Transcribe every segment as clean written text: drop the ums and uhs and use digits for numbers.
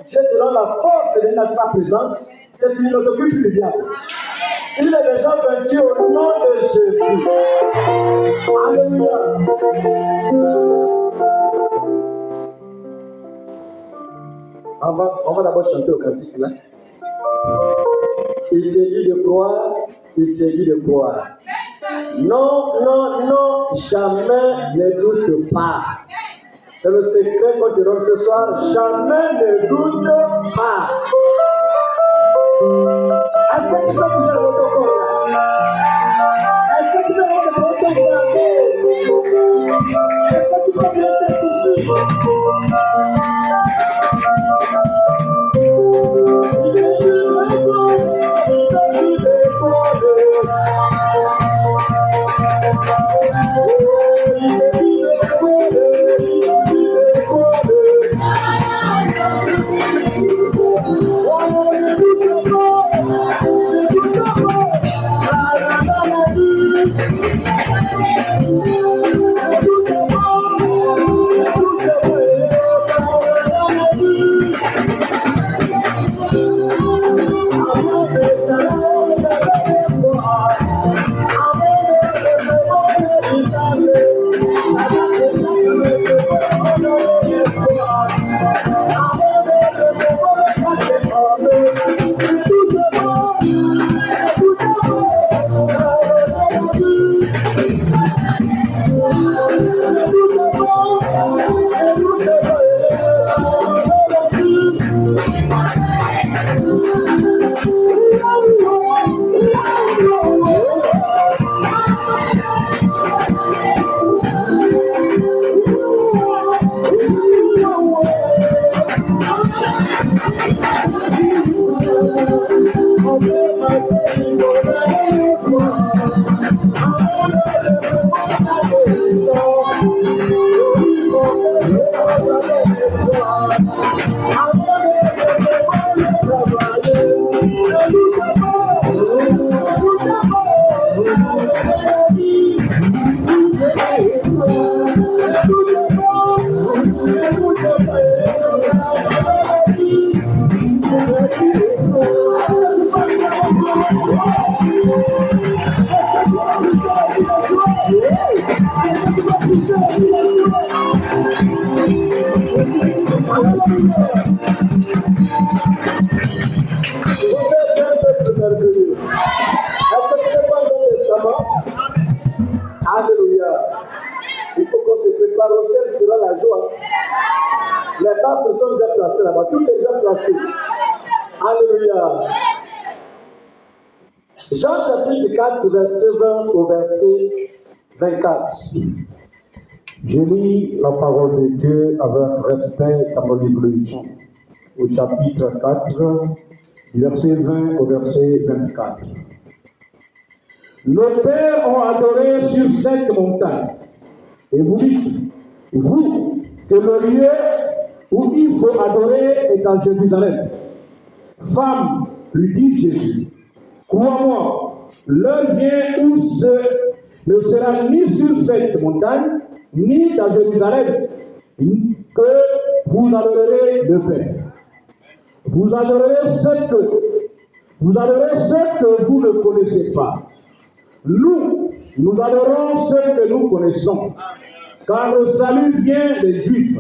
Dieu te donne la force de venir dans sa présence, c'est qu'il ne t'occupe plus du diable. Il est déjà vaincu au nom de Jésus. Alléluia. On va d'abord chanter au cantique là. Il te dit de croire, il te dit de croire. Non, non, non, jamais ne doute pas. C'est le secret qu'on te donne ce soir. Jamais ne doute pas. Est-ce que tu peux bouger votre corps là? Est-ce que tu peux mettre votre corps là? Est-ce que tu peux bien tes soucis? Alléluia. Il faut qu'on se prépare. Au ciel sera la joie. Les tables sont déjà placées là-bas. Tout est déjà placé. Alléluia. Jean chapitre 4, verset 20 au verset 24. Je lis la parole de Dieu avec respect dans mon livre de Jean, au chapitre 4, verset 20 au verset 24. Nos pères ont adoré sur cette montagne. Et vous dites, vous, que le lieu où il faut adorer est à Jérusalem. Femme, lui dit Jésus, crois-moi, l'heure vient où ce ne sera ni sur cette montagne, ni à Jérusalem, que vous adorerez le Père. Vous adorerez ce que vous ne connaissez pas. Nous adorons ce que nous connaissons, car le salut vient des Juifs.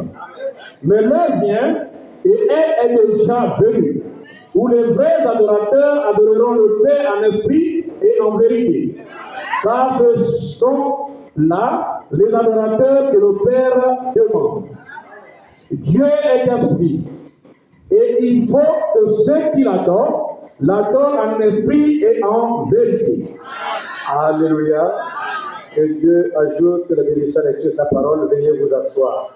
Mais l'heure vient, et elle est déjà venue, où les vrais adorateurs adoreront le Père en esprit et en vérité. Car ce sont là les adorateurs que le Père demande. Dieu est esprit, et il faut que ceux qui l'adorent en esprit et en vérité. Alléluia. Que Dieu ajoute la bénédiction de sa parole. Veuillez vous asseoir.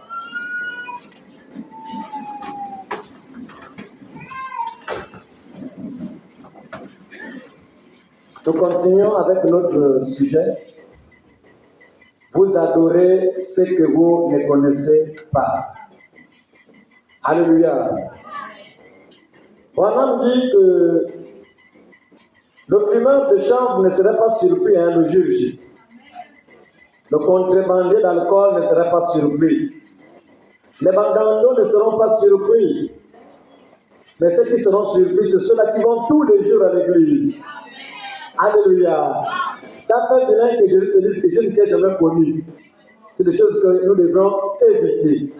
Nous continuons avec notre sujet. Vous adorez ce que vous ne connaissez pas. Alléluia. Branham dit que le fumeur de chanvre ne serait pas surpris, le juge. Le contrebandier d'alcool ne serait pas surpris. Les bandandos ne seront pas surpris. Mais ceux qui seront surpris, c'est ceux-là qui vont tous les jours à l'église. Alléluia. Ça fait bien que Jésus te dise que je ne t'ai jamais connu. C'est des choses que nous devons éviter.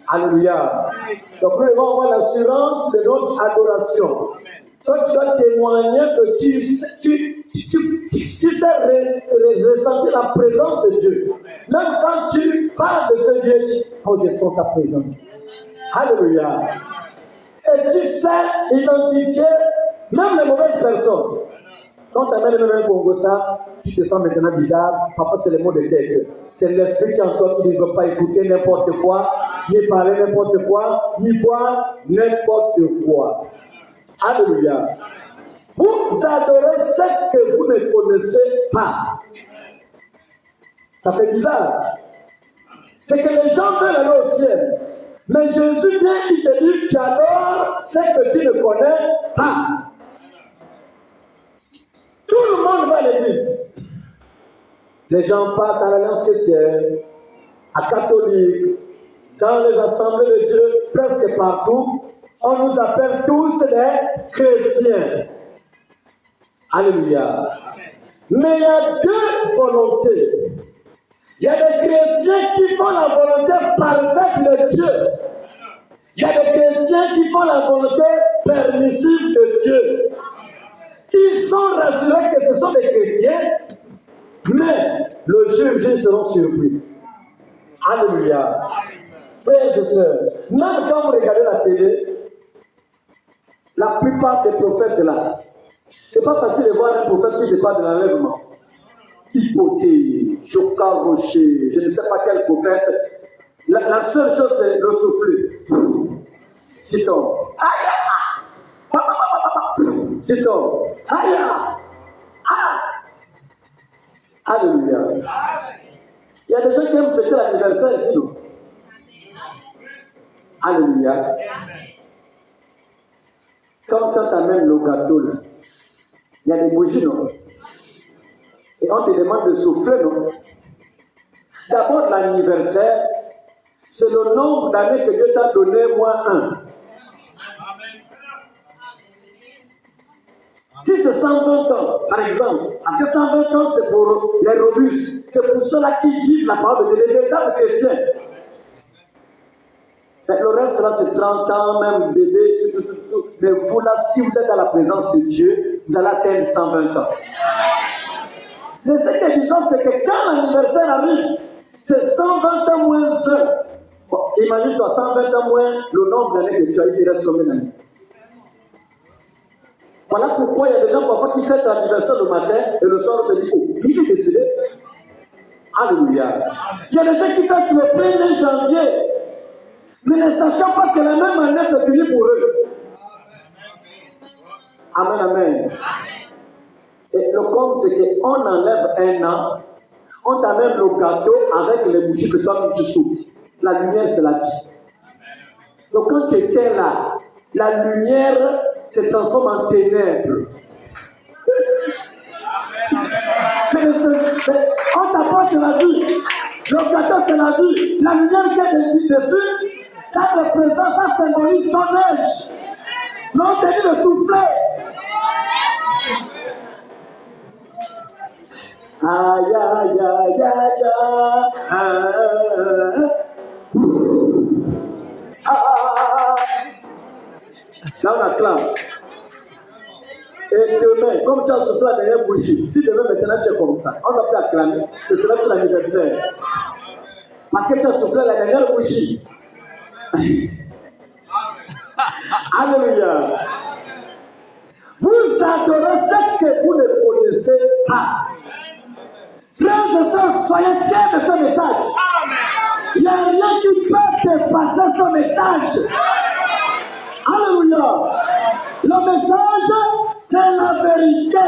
Alléluia. Donc nous devons avoir l'assurance de notre adoration. Toi, tu dois témoigner que tu sais ressentir la présence de Dieu. Même quand tu parles de ce Dieu, tu sens sa présence. Alléluia. Et tu sais identifier même les mauvaises personnes. Quand tu amènes même un Congo ça, tu te sens maintenant bizarre. Parfois, c'est le mot de tête. C'est l'esprit qui en toi qui ne veut pas écouter n'importe quoi, ni parler n'importe quoi, ni voir n'importe quoi. Alléluia. Vous adorez ce que vous ne connaissez pas. Ça fait bizarre. C'est que les gens veulent aller au ciel. Mais Jésus vient, il te dit, tu adores ce que tu ne connais pas. Tout le monde va à l'église. Les gens partent à l'Alliance chrétienne, à catholique, dans les assemblées de Dieu, presque partout. On nous appelle tous des chrétiens. Alléluia. Mais il y a deux volontés. Il y a des chrétiens qui font la volonté parfaite de Dieu. Il y a des chrétiens qui font la volonté permissive de Dieu. Ils sont rassurés que ce sont des chrétiens, mais le jour ils seront surpris. Alléluia. Frères et sœurs, même quand vous regardez la télé, la plupart des prophètes là, c'est pas facile de voir un prophète qui débat de l'enlèvement. Hypothèse, Choka Rocher, je ne sais pas quel prophète. La seule chose, c'est le souffler. Tu tombes. Tu tombes. Alléluia. Il y a des gens qui aiment fêter l'anniversaire ici, non? Alléluia. Quand on t'amène le gâteau, là, il y a des bougies, non? Et on te demande de souffler, non? D'abord, l'anniversaire, c'est le nombre d'années que Dieu t'a donné, moins 1. Si c'est 120 ans, par exemple, parce que 120 ans, c'est pour les robustes, c'est pour ceux-là qui vivent la parole de Dieu, les véritables chrétiens. Mais le reste, là, c'est 30 ans, même bébé, tout. Mais vous, là, si vous êtes dans la présence de Dieu, vous allez atteindre 120 ans. Mais ce que disons, c'est que quand l'anniversaire arrive, c'est 120 ans moins 1. Bon, imagine-toi, 120 ans moins le nombre d'années que tu as eu, il reste combien d'années? Voilà pourquoi il y a des gens parfois qui fêtent l'anniversaire le matin et le soir on te dit, oh, il est décédé. Alléluia. Il y a des gens qui fêtent le 1er janvier, mais ne sachant pas que la même année c'est fini pour eux. Amen, amen. Et le compte, c'est qu'on enlève un an, on t'amène le gâteau avec les bougies que toi tu souffles. La lumière, c'est la vie. Donc quand tu étais là, la lumière se transforme en ténèbres. Mais on t'apporte la vie. Le gâteau, c'est la vie. La lumière qui est dessus, ça représente, ça symbolise ton âge. Mais on te dit de souffler. Aïe, aïe, aïe, aïe, là, on acclame. Et demain, comme tu as soufflé la dernière bougie, si demain maintenant tu es comme ça, on va plus acclamer, ce sera pour l'anniversaire. Parce que tu as soufflé la dernière bougie. Alléluia. Vous adorez ce que vous ne connaissez pas. Frères et sœurs, soyez fiers de ce message. Il n'y a rien qui peut dépasser ce message. Alléluia. Le message, c'est la vérité.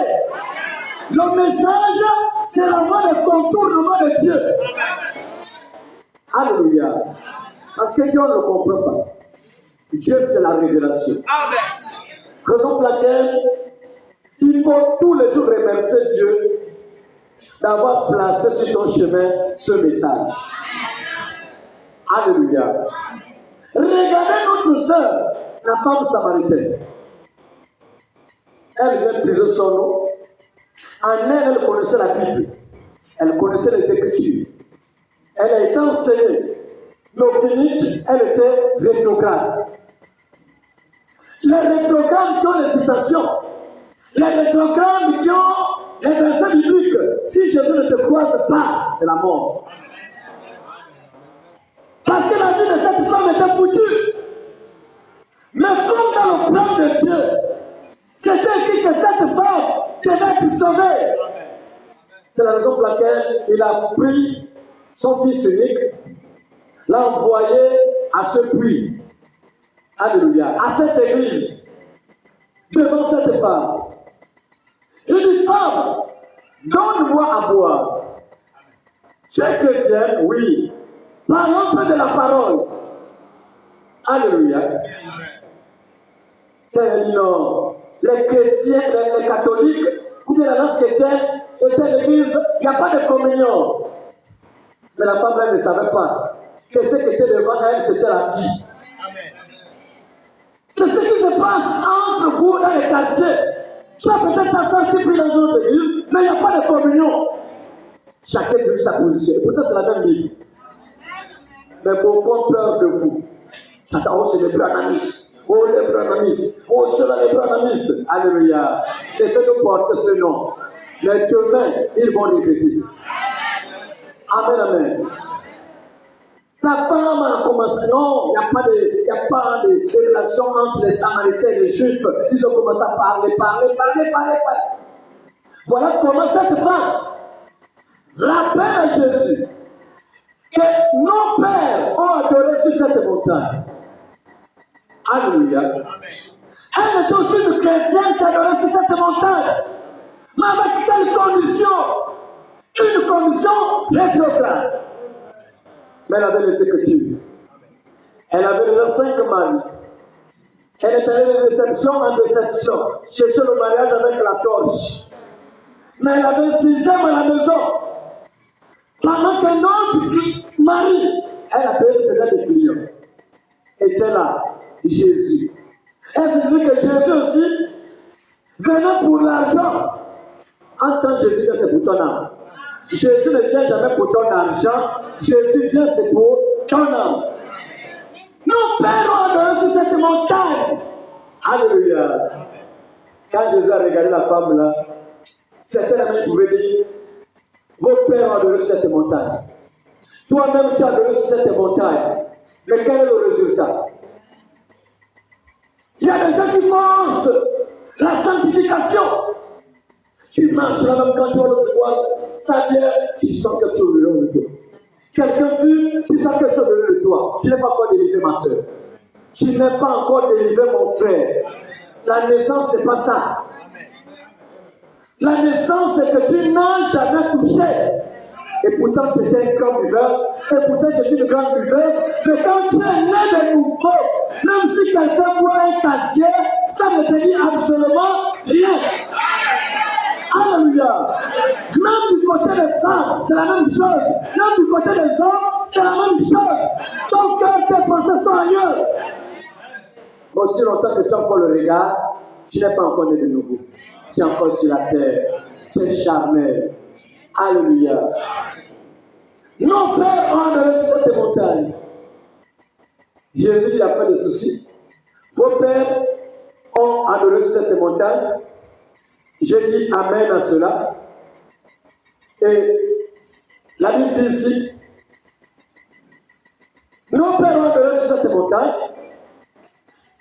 Le message, c'est la voie de contournement de Dieu. Alléluia. Parce que Dieu ne le comprend pas. Dieu, c'est la révélation. Raison pour laquelle il faut tous les jours remercier Dieu d'avoir placé sur ton chemin ce message. Alléluia. Regardez notre sœur. la femme samaritaine, elle vient briser son nom. En elle, elle connaissait la Bible. Elle connaissait les Écritures. Elle a été enseignée. Mais au finish, elle était rétrograde. Les rétrogrades qui ont les citations. Les rétrogrades qui ont les versets bibliques. Si Jésus ne te croise pas, c'est la mort. Parce que la vie de cette femme était foutue. Mais comme dans le plan de Dieu, c'était écrit que cette femme devait être sauvée. C'est la raison pour laquelle il a pris son fils unique, l'a envoyé à ce puits. Alléluia. À cette église. Devant cette femme. Il dit, femme, donne-moi à boire. Tu es chrétienne? Oui. Parlons un peu de la parole. Alléluia. C'est non. Les chrétiens, les catholiques, ou bien la nation chrétienne, étaient l'église, il n'y a pas de communion. Mais la femme, elle ne savait pas que ce qui était devant elle, c'était la vie. C'est ce qui se passe entre vous dans les quartiers. Tu as peut-être ta soeur qui prie dans une autre église, mais il n'y a pas de communion. Chacun de sa position. Et pourtant, c'est la même vie. Mais beaucoup ont peur de vous. Oh, c'est le Branamis. Oh, le Branamis. Oh, cela le Branamis. Alléluia. Laissez-nous porter ce nom. Mais demain, ils vont répéter. Amen, amen. La femme a commencé, non, il n'y a pas de relation entre les Samaritains et les Juifs. Ils ont commencé à parler. Voilà comment cette femme rappelle à Jésus que nos pères ont adoré sur cette montagne. Alléluia. Elle était aussi une chrétienne qui adorait sur cette montagne. Mais avec quelle condition? Une condition rétrograde. Mais elle avait les Écritures. Elle avait déjà 5 maris. Elle est allée de déception en déception, chercher le mariage avec la torche. Mais elle avait un 6e à la maison. Pendant qu'un autre mari, elle a payé peut-être des clients, était là, Jésus. Elle se dit que Jésus aussi venait pour l'argent. En tant que Jésus, c'est pour ton âme. Jésus ne vient jamais pour ton argent. Jésus vient, c'est pour ton âme. Nos pères ont adoré sur cette montagne. Alléluia. Quand Jésus a regardé la femme là, certains amis pouvaient dire, vos pères ont adoré sur cette montagne. Toi-même, tu as adoré sur cette montagne. Mais quel est le résultat? Il y a des gens qui forcent la sanctification. Tu marches là même quand tu vas le voir, ça vient, tu sens quelque chose de l'eau de toi. Quelqu'un fume, tu sens quelque chose de l'eau de toi. Tu n'es pas encore délivré, ma soeur. Tu n'es pas encore délivré, mon frère. La naissance, c'est pas ça. La naissance, c'est que tu n'as jamais touché. Et pourtant, tu étais un grand buveur. Et pourtant, tu étais une grande buveuse. Mais quand tu es né de nouveau, même si quelqu'un boit un casier, ça ne te dit absolument rien. Alléluia. Même du côté des femmes, c'est la même chose. Même du côté des hommes, c'est la même chose. Ton cœur, tes pensées sont ailleurs. Aussi longtemps que tu as encore le regard, tu n'es pas encore né de nouveau. Tu es encore sur la terre. Tu es charmé. Alléluia. Nos pères ont adoré sur cette montagne. Jésus dit, il n'y a pas de souci. Vos pères ont adoré sur cette montagne. Je dis Amen à cela. Et la Bible dit ici, nos pères ont adoré sur cette montagne.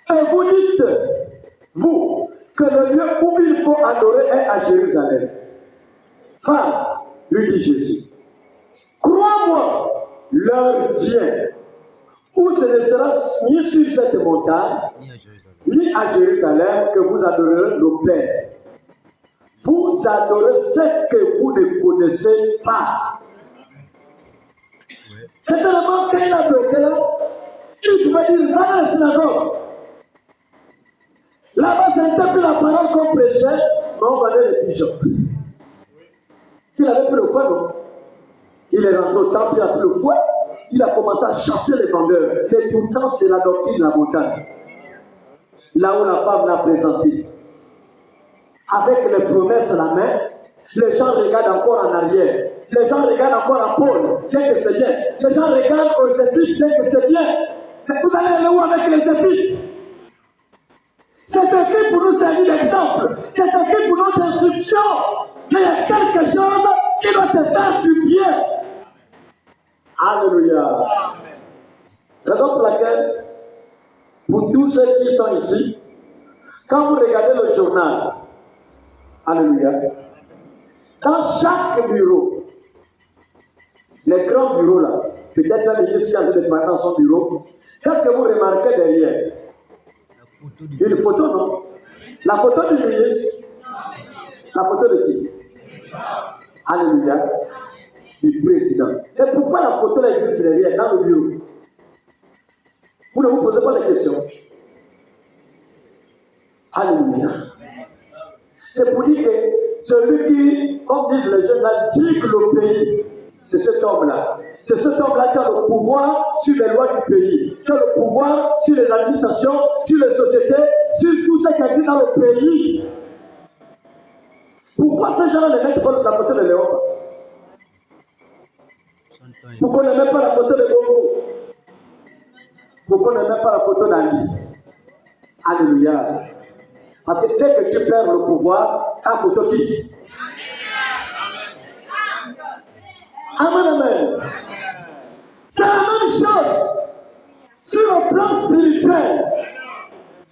Et vous dites, vous, que le lieu où il faut adorer est à Jérusalem. Femme, lui dit Jésus, crois-moi, l'heure vient où ce ne sera ni sur cette montagne, ni à Jérusalem que vous adorerez nos pères. Vous adorez ce que vous ne connaissez pas. C'est tellement qu'il a bloqué là, il pouvait dire, va dans la synagogue. Là-bas, c'était plus la parole qu'on prêchait, mais on vendait les pigeons. Il avait pris le fouet, non? Il est rentré au temple, il a pris le fouet, il a commencé à chasser les vendeurs. Et pourtant, c'est la doctrine de la montagne. là où la femme l'a présenté. Avec les promesses à la main, les gens regardent encore en arrière. Les gens regardent encore à Paul, bien que c'est bien. Les gens regardent aux épîtres, bien que c'est bien. Mais vous allez aller où avec les épîtres? C'est écrit pour nous servir d'exemple. C'est écrit pour notre instruction. Mais il y a quelque chose qui doit te faire du bien. Alléluia. Raison pour laquelle, pour tous ceux qui sont ici, quand vous regardez le journal, alléluia, dans chaque bureau, les grands bureaux là, peut-être un ministre qui a de parler dans son bureau, qu'est-ce que vous remarquez derrière? Une photo, non? La photo du ministre. La photo de qui? Alléluia. Du président. Et pourquoi la photo là existe derrière, dans le bureau? Vous ne vous posez pas de questions. Alléluia. C'est pour dire que celui qui, comme disent les jeunes là, dirige le pays, c'est cet homme-là. C'est cet homme-là qui a le pouvoir sur les lois du pays, qui a le pouvoir sur les administrations, sur les sociétés, sur tout ce qui est dit dans le pays. Pourquoi ces gens-là ne mettent pas la photo de Léon? Pourquoi ne met pas la photo de Bongo? Pourquoi ne met pas la photo d'Ali? Alléluia. Parce que dès que tu perds le pouvoir, ta photo quitte. Amen, amen. C'est la même chose sur le plan spirituel.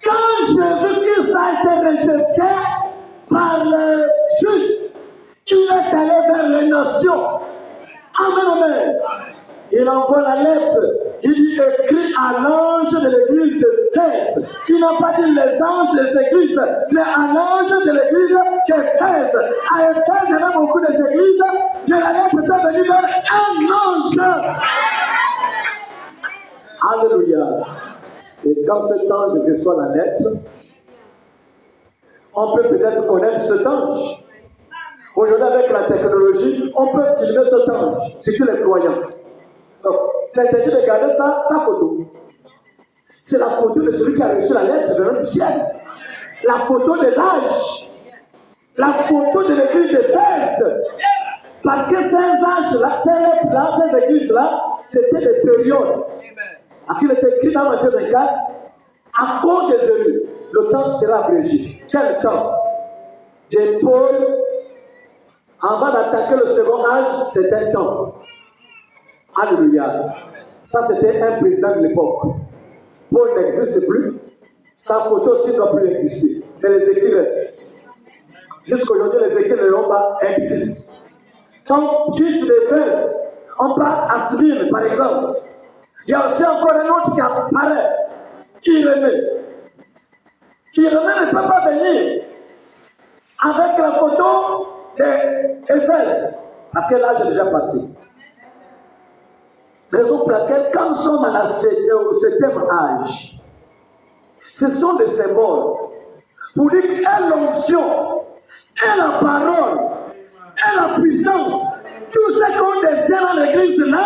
Quand Jésus-Christ a été rejeté par les Juifs, il est allé vers les nations. Amen, amen. Il envoie la lettre. Il écrit à l'ange de l'église de Thèse. Il n'a pas dit les anges des églises, mais à l'ange de l'église de Thèse. À Thèse, il y a beaucoup d'églises, mais la lettre peut venir vers un ange. Alléluia. Et quand cet ange reçoit la lettre, on peut peut-être connaître cet ange. Aujourd'hui, avec la technologie, on peut filmer cet ange, surtout les croyants. Donc, c'est interdit de garder sa photo. C'est la photo de celui qui a reçu la lettre de notre ciel. La photo de l'âge. La photo de l'église de Thèse. Parce que ces âges-là, ces lettres-là, ces églises-là, c'était des périodes. Parce qu'il est écrit dans Matthieu 24, à cause des élus, le temps sera abrégé. Quel temps? Des Paul, avant d'attaquer le second âge, c'était un temps. Alléluia. Ça, c'était un président de l'époque. Paul n'existe plus. Sa photo aussi ne doit plus exister. Mais les écrits restent. Jusqu'aujourd'hui, les écrits de Roma existent. Quand tu quittes les Grèces, on parle à Smyrne, par exemple. Il y a aussi encore un autre qui apparaît. Irénée. Irénée ne peut pas venir avec la photo d'Éphèse. Parce que là, j'ai déjà passé. Raison pour laquelle, quand nous sommes à ce 7e âge, ce sont des symboles pour dire que l'onction, et la parole, et la puissance, tout ce qu'on détient dans l'église là,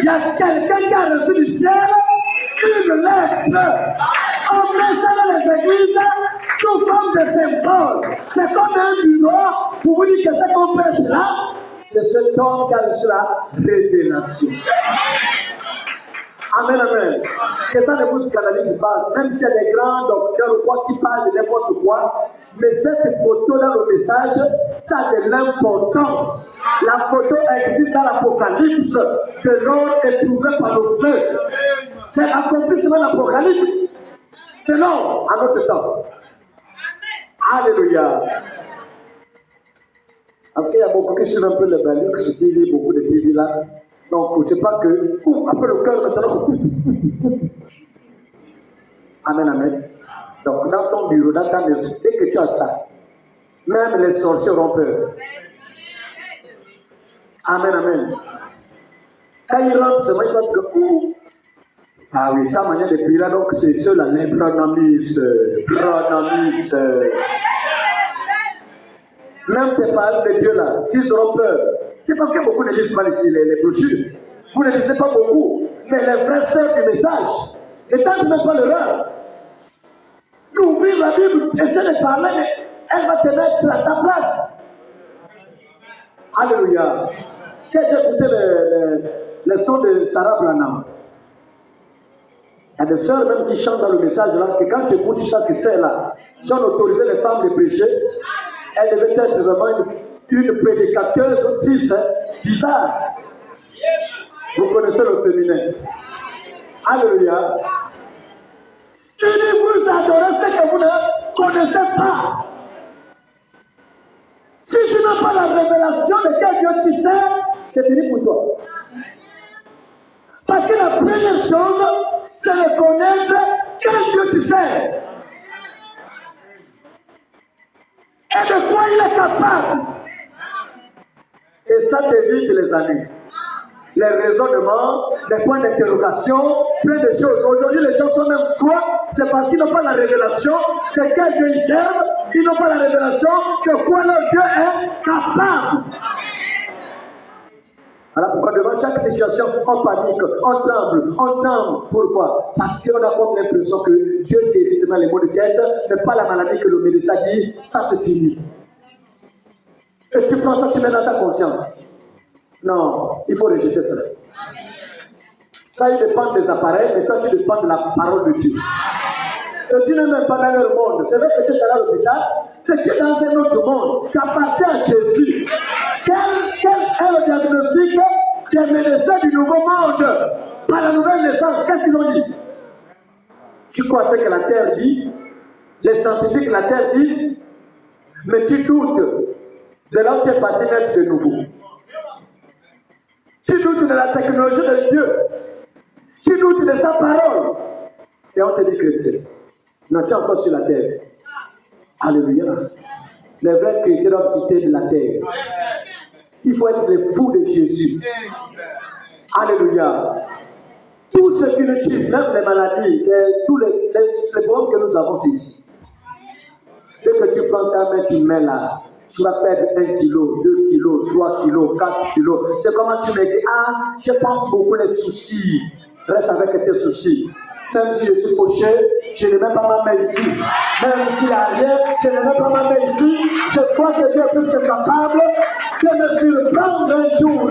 il y a quelqu'un qui a reçu du ciel une lettre. On met ça dans les églises sous forme de symbole. C'est comme un bureau pour vous dire que ce qu'on prêche là, c'est cet homme qui a reçu la révélation. Amen, amen. Que ça ne vous scandalise pas, même s'il y a des grands docteurs ou quoi qui parlent de n'importe quoi, mais cette photo dans le message, ça a de l'importance. La photo existe dans l'Apocalypse, de l'or éprouvé par le feu. C'est accomplissement de l'Apocalypse. C'est non à notre temps. Alléluia. Parce qu'il y a beaucoup qui suivent un peu le Balux, qui lit beaucoup de TV là. Donc, c'est pas que, après le cœur, maintenant, amen, amen. Donc, dans ton bureau, dans ta maison, dès que tu as ça, même les sorciers auront peur. Amen, amen. Quand ils rentrent, c'est vrai, ils sont que, ah oui, sa manière de prier là, donc c'est ceux-là, les pronomis. Même tes paroles de Dieu là, ils auront peur. C'est parce que beaucoup ne lisent pas les brochures. Vous ne lisez pas beaucoup. Mais les vraies sœurs du message, ne tente même pas le leur. Nous ouvrir la Bible, essaie de parler, mais elle va te mettre à ta place. Alléluia. Qui a déjà écouté les sons de Sarah Branham? Il y a des sœurs même qui chantent dans le message là, que quand tu écoutes ça que c'est là, si on autorisait les femmes de prêcher, elles devaient être vraiment une prédicateuse aussi, bizarre. Vous connaissez le féminin. Alléluia. Il dit, vous adorez ce que vous ne connaissez pas. Si tu n'as pas la révélation de quel Dieu tu sais, c'est fini pour toi. Parce que la première chose, c'est de connaître quel Dieu tu sais. Et de quoi il est capable. Et ça t'évite les années. Les raisonnements, les points d'interrogation, plein de choses. Aujourd'hui, les gens sont même froids, c'est parce qu'ils n'ont pas la révélation de quel Dieu ils servent, ils n'ont pas la révélation de quoi leur Dieu est capable. Voilà pourquoi devant chaque situation, on panique, on tremble. Pourquoi? Parce qu'on a comme l'impression que Dieu guérit seulement les maux de tête, mais pas la maladie que le médecin dit, ça c'est fini. Et tu prends ça, tu mets dans ta conscience. Non, il faut rejeter cela. Ça, il dépend des appareils, mais toi, tu dépends de la parole de Dieu. Et tu n'es même pas dans leur monde. C'est vrai que tu es à l'hôpital, mais tu es dans un autre monde. Tu appartiens à Jésus. Quel est le diagnostic des médecins du nouveau monde? Par la nouvelle naissance, qu'est-ce qu'ils ont dit? Tu crois ce que la terre dit? Les scientifiques de la terre disent, mais tu doutes de là où tu es parti naître de nouveau. Tu doutes de la technologie de Dieu. Tu doutes de sa parole. Et on te dit chrétien. Non, tu es encore sur la terre. Alléluia. Les vrais chrétiens doivent quitter de la terre. Il faut être les fous de Jésus. Alléluia. Tout ce qui nous suit, même les maladies, tous les problèmes que nous avons ici. Dès que tu prends ta main, tu mets là. Tu vas perdre 1 kilo, 2 kilos, 3 kilos, 4 kilos. C'est comment tu me dis, je pense beaucoup les soucis. Reste avec tes soucis. Même si je suis fauché, je ne mets pas ma main ici. Même s'il n'y a rien, je ne mets pas ma main ici. Je crois que Dieu est plus que capable de me surprendre un jour.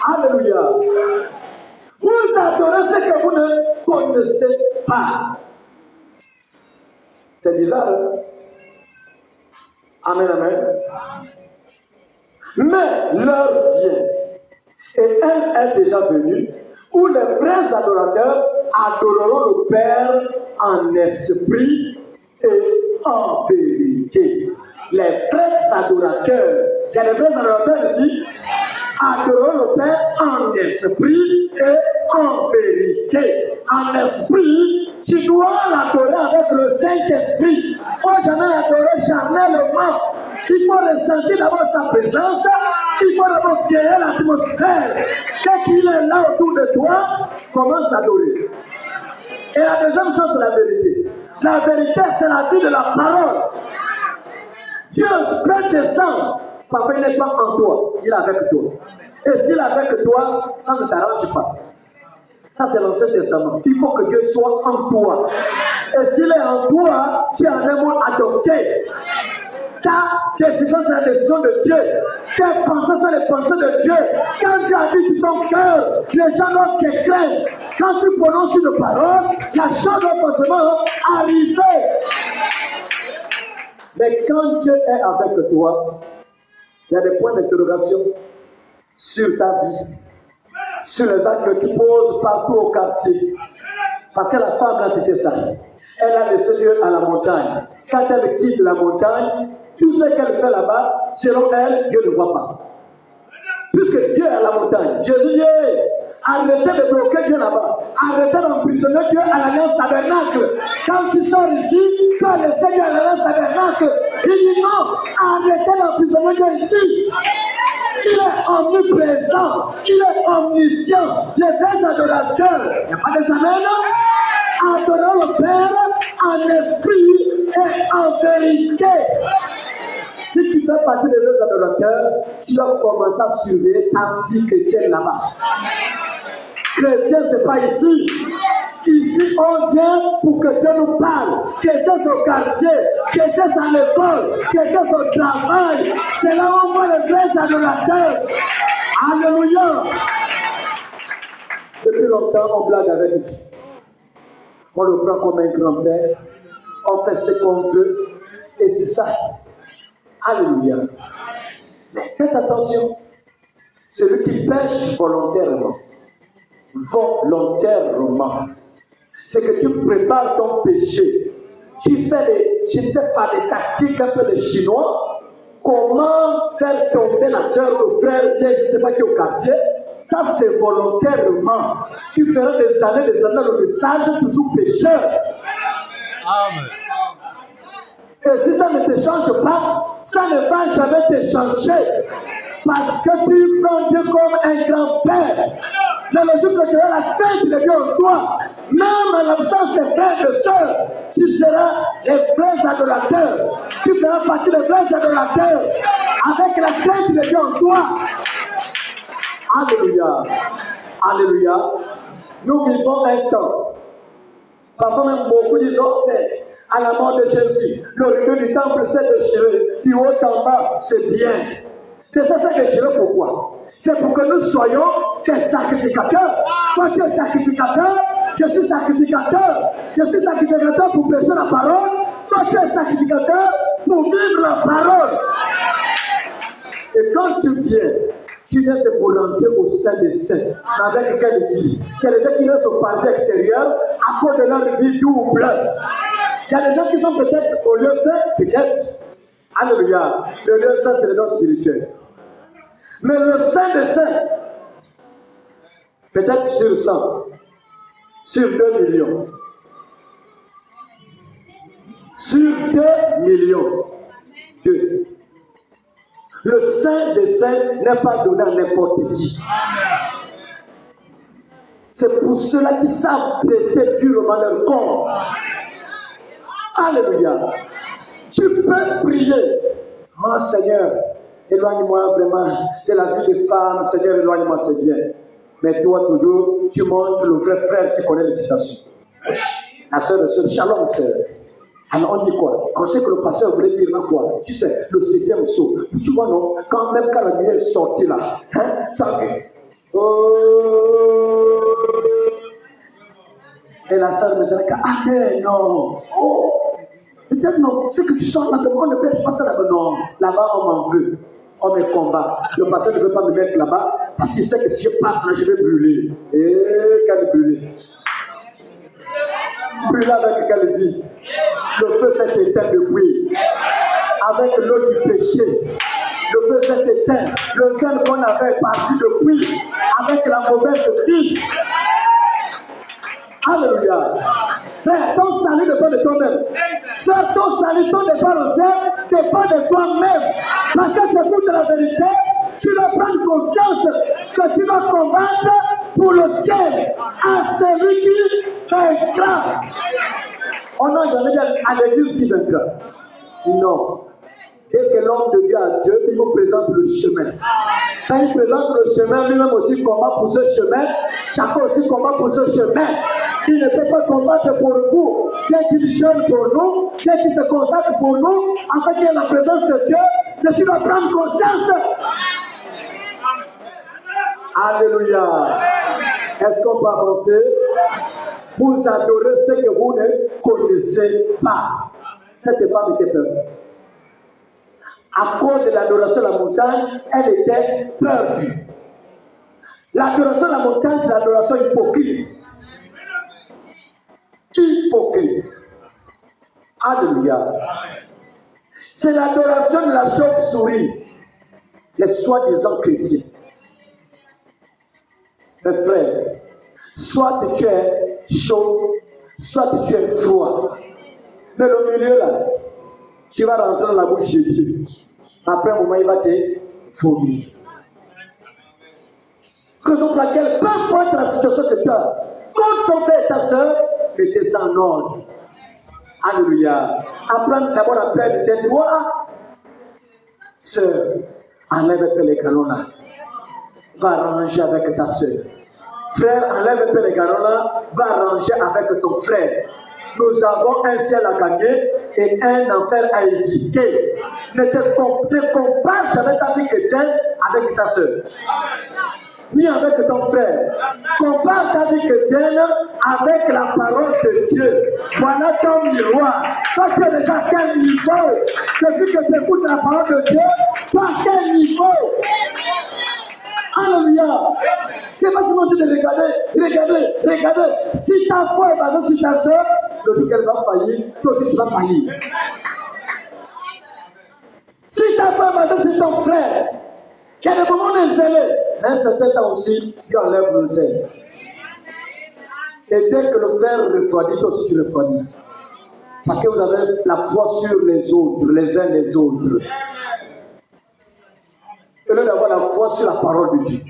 Alléluia. Vous adorez ce que vous ne connaissez pas. C'est bizarre, hein? Amen, amen. Mais l'heure vient, et elle est déjà venue, où les vrais adorateurs adoreront le Père en esprit et en vérité. Les vrais adorateurs, il y a des vrais adorateurs ici, adoreront le Père en esprit et en vérité. En esprit, tu dois l'adorer avec le Saint-Esprit. Il ne faut jamais l'adorer charnellement. Il faut ressentir d'abord sa présence. Il faut d'abord créer l'atmosphère. Dès qu'il est là autour de toi, commence à adorer. Et la deuxième chose, c'est la vérité. La vérité, c'est la vie de la parole. Dieu peut descendre. Parfois, il n'est pas en toi, il est avec toi. Et s'il est avec toi, ça ne t'arrange pas. Ça, c'est l'Ancien Testament. Il faut que Dieu soit en toi. Et s'il est en toi, tu es en un monde adopté. Ta décision, c'est la décision de Dieu. Tes pensées sont les pensées de Dieu. Quand Dieu habite ton cœur, les gens doivent te craindre. Quand tu prononces une parole, la chose doit forcément arriver. Mais quand Dieu est avec toi, il y a des points d'interrogation sur ta vie, sur les actes que tu poses partout au quartier. Parce que la femme là, c'était ça. Elle a laissé Dieu à la montagne. Quand elle quitte la montagne, tout ce qu'elle fait là-bas, selon elle, Dieu ne voit pas. Puisque Dieu est à la montagne. Jésus dit, arrêtez de bloquer Dieu là-bas. Arrêtez d'emprisonner Dieu à l'Alliance Tabernacle. Quand tu sors ici, tu as laissé Dieu à l'Alliance Tabernacle. Il dit non, arrêtez d'emprisonner Dieu ici. Il est omniprésent, il est omniscient. Les vrais adorateurs, il n'y a pas des amens, adorons le Père en esprit et en vérité. Si tu fais partie des vrais adorateurs, tu dois commencer à surveiller ta vie chrétienne là-bas. Chrétien, ce n'est pas ici. Ici, on vient pour que Dieu nous parle. Que c'est son quartier, que c'est son école, que c'est son travail. C'est là où on voit les vrais adorateurs. Alléluia. Depuis longtemps, on blague avec lui. On le prend comme un grand-père. On fait ce qu'on veut. Et c'est ça. Alléluia. Mais faites attention. Celui qui pêche volontairement, c'est que tu prépares ton péché. Tu fais je ne sais pas, des tactiques un peu de chinois. Comment faire tomber la soeur, le frère, je ne sais pas qui au quartier. Ça, c'est volontairement. Tu feras des années, le message, toujours pécheur. Amen. Et si ça ne te change pas, ça ne va jamais te changer. Parce que tu prends Dieu comme un grand-père. Mais le jour que tu auras la tête de Dieu en toi, même en l'absence des frères et de sœurs, tu seras les vrais adorateurs. Tu feras partie des vrais adorateurs avec la tête de Dieu en toi. Alléluia. Alléluia. Nous vivons un temps. Parfois même beaucoup disent, à la mort de Jésus, le rideau du temple s'est déchiré, du haut en bas, c'est bien. C'est ça, c'est déchiré pourquoi? C'est pour que nous soyons des sacrificateurs. Toi, tu es sacrificateur, je suis sacrificateur. Je suis sacrificateur pour prêcher la parole. Toi, tu es sacrificateur pour vivre la parole. Et quand tu viens se volontiers au sein des saints. Avec quelle vie? Il y a des gens qui laissent au parti extérieur à cause de leur vie double. Il y a des gens qui sont peut-être au lieu saint, peut-être. Alléluia. Le lieu saint, c'est le nom spirituel. Mais le saint des saints, peut-être sur 100, sur 2 millions. Sur 2 millions. 2. Le saint des saints n'est pas donné à n'importe qui. C'est pour ceux-là qui savent traiter durement leur corps. Alléluia. Tu peux prier. Oh Seigneur, éloigne-moi vraiment de la vie des femmes. Seigneur, éloigne-moi, c'est bien. Mais toi, toujours, tu montres le vrai frère qui connaît les citations. La sœur de sœur, shalom, sœur. Alors on dit quoi? On sait que le pasteur voulait dire quoi? Tu sais, le 7e saut. Tu vois, non? Quand même quand la lumière est sortie là, ça fait. Oh. Et la sœur me dit, ah mais non. Oh. Peut-être non. C'est que tu sors là, on ne pêche pas ça là-bas. Non. Là-bas, on m'en veut. On me combat. Le pasteur ne veut pas me mettre là-bas parce qu'il sait que si je passe là, je vais brûler. Et quelle brûler? Brûler avec quelle vie? Le feu s'est éteint depuis. Avec l'eau du péché. Le feu s'est éteint. Le sel qu'on avait parti depuis. Avec la mauvaise vie. Alléluia. Frère, ton salut dépend de toi-même. Sœur, ton salut, ton départ au ciel dépend de toi-même. Parce que c'est toute la vérité. Tu dois prendre conscience que tu dois combattre pour le ciel. À celui qui vaincra. On n'a jamais dit à l'église qui vaincra. Non. Dès que l'homme de Dieu a Dieu, il vous présente le chemin. Quand il présente le chemin, lui-même aussi combat pour ce chemin. Chacun aussi combat pour ce chemin. Il ne peut pas combattre pour vous. Bien qu'il jeûne pour nous, bien qu'il se consacre pour nous, afin qu'il y ait la présence de Dieu, mais tu dois prendre conscience. Alléluia. Est-ce qu'on peut avancer? Vous adorez ce que vous ne connaissez pas. Cette femme était perdue. À cause de l'adoration de la montagne, elle était perdue. L'adoration de la montagne, c'est l'adoration hypocrite. Hypocrite. Alléluia. C'est l'adoration de la chauve-souris. Les soi-disant chrétiens. Mes frères, soit tu es chaud, soit tu es froid. Mais le milieu là, tu vas rentrer dans la bouche de Dieu. Après un moment, il va te vomir. Raison pour laquelle, peu importe la situation que tu as, quand ton frère et ta soeur, mettez ça en ordre. Alléluia. Apprends d'abord à perdre tes doigts. Sœur, enlève les canons là. Va ranger avec ta soeur. Frère, enlève un peu les garons là, va arranger avec ton frère. Nous avons un ciel à gagner et un enfer à éviter. Ne compare jamais ta vie chrétienne avec ta soeur. Ni avec ton frère. Compare ta vie chrétienne avec la parole de Dieu. Voilà ton miroir. Toi, tu es déjà à quel niveau? Depuis que tu écoutes la parole de Dieu, toi, à quel niveau? Alléluia. C'est pas seulement de regarder. Si ta foi est basée sur ta soeur, le jour qu'elle va faillir, toi aussi tu vas faillir. Si ta foi est basée sur ton frère, il y a des moments de zèle, mais un certain temps aussi, tu enlèves le zèle. Et dès que le frère refroidit, toi aussi tu refroidis. Parce que vous avez la foi sur les autres, les uns les autres. Au lieu d'avoir la foi sur la parole de Dieu.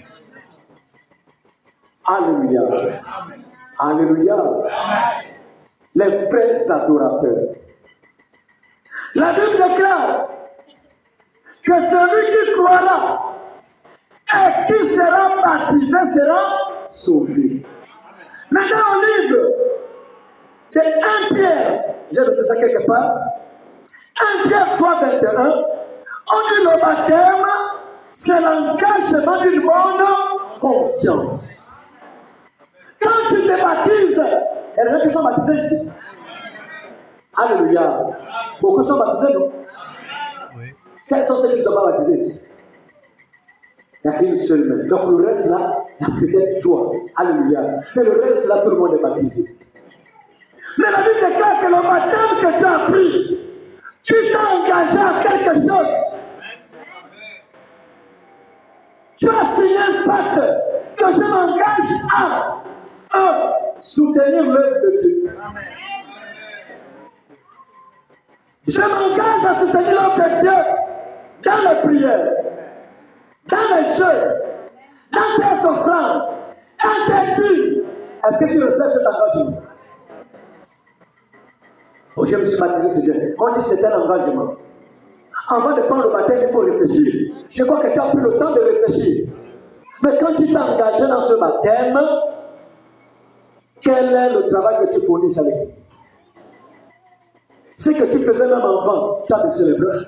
Alléluia. Alléluia. Les vrais adorateurs. La Bible déclare que celui qui croira et qui sera baptisé sera sauvé. Maintenant, au livre de 1 Pierre, j'ai noté ça quelque part, 1 Pierre 3:21, on dit le baptême, c'est l'engagement d'une bonne conscience. Quand tu te baptises, il y a des gens qui sont baptisés ici. Alléluia. Beaucoup sont baptisés, non? Oui. Quels sont ceux qui ne sont pas baptisés ici? Il n'y a qu'une seule main. Donc le reste là, il y a peut-être toi. Alléluia. Mais le reste là, tout le monde est baptisé. Mais la Bible déclare que le baptême que tu as pris, tu t'es engagé à quelque chose. Tu as signé un pacte que je m'engage à soutenir l'œuvre de Dieu. Je m'engage à soutenir l'œuvre de Dieu dans les prières, dans les jeux, dans tes offrandes, dans tes dîmes. Est-ce que tu respectes cet engagement? Oh, je me suis baptisé, c'est bien. On dit que c'est un engagement. Avant de prendre le baptême, il faut réfléchir. Je crois que tu as pris le temps de réfléchir. Mais quand tu t'es engagé dans ce baptême, quel est le travail que tu fournis à l'église? Ce que tu faisais même avant, tu as baissé les bras.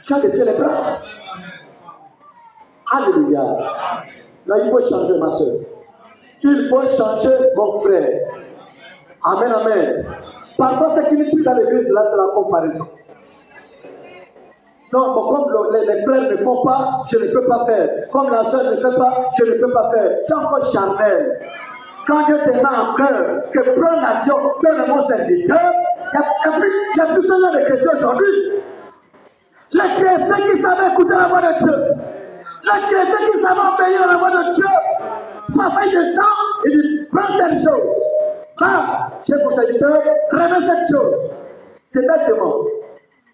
Tu as baissé les bras. Alléluia. Là, il faut changer, ma soeur. Il faut changer, mon frère. Amen, amen. Parfois, ce qui nous suit dans l'église, là, c'est la comparaison. Non, bon, comme les frères ne font pas, je ne peux pas faire. Comme la soeur ne fait pas, je ne peux pas faire. Tu es encore charnel. Quand Dieu te met en cœur, que prends l'avion, donne mon serviteur, il n'y a plus ce genre de questions aujourd'hui. Les chrétiens qui savent écouter la voix de Dieu, les chrétiens qui savent obéir à la voix de Dieu, parfois il descend et dit prends telle chose. Va, chez mon serviteur, remets cette chose. C'est bêtement.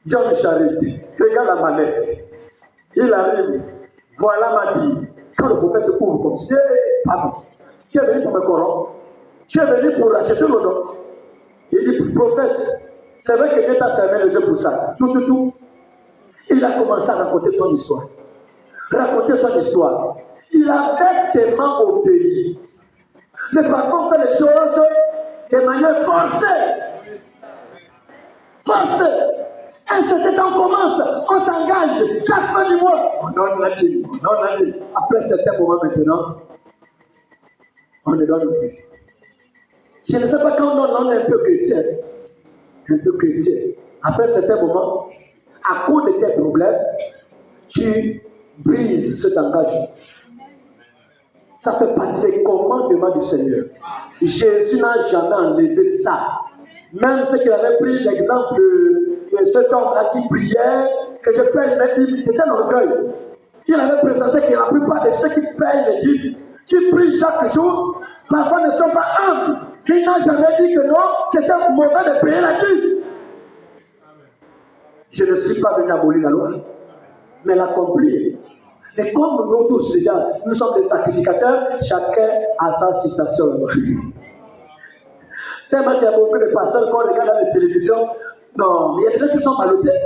John Charity, regarde la manette. Il arrive, voilà ma vie. Quand le prophète ouvre comme ça, pardon. Tu es venu pour me corrompre. Tu es venu pour acheter le nom. Il dit, prophète, c'est vrai que Dieu t'a fermé les yeux pour ça. Tout. Il a commencé à raconter son histoire. Il avait tellement obéi. Mais parfois, on fait les choses de manière forcée. Et c'était on commence, on s'engage chaque fin du mois. On donne la vie. Après un certain moment maintenant, on ne donne plus. Je ne sais pas quand on est un peu chrétien. Après un certain moment, à cause de tes problèmes, tu brises cet engagement. Ça fait partie des commandements du Seigneur. Jésus n'a jamais enlevé ça. Même ce qu'il avait pris l'exemple de cet homme-là qui priait, que je paye les dîmes, c'était un orgueil. Il avait présenté que la plupart de ceux qui payent les dîmes, qui prient chaque jour, parfois ne sont pas humbles. Il n'a jamais dit que non, c'était mauvais de payer la dîme. Je ne suis pas venu abolir la loi, mais l'accomplir. Et comme nous tous déjà, nous sommes des sacrificateurs, chacun a sa citation. Tellement qu'il y a beaucoup de pasteurs qu'on regarde à la télévision. Non, mais il y a des gens qui sont ballottés.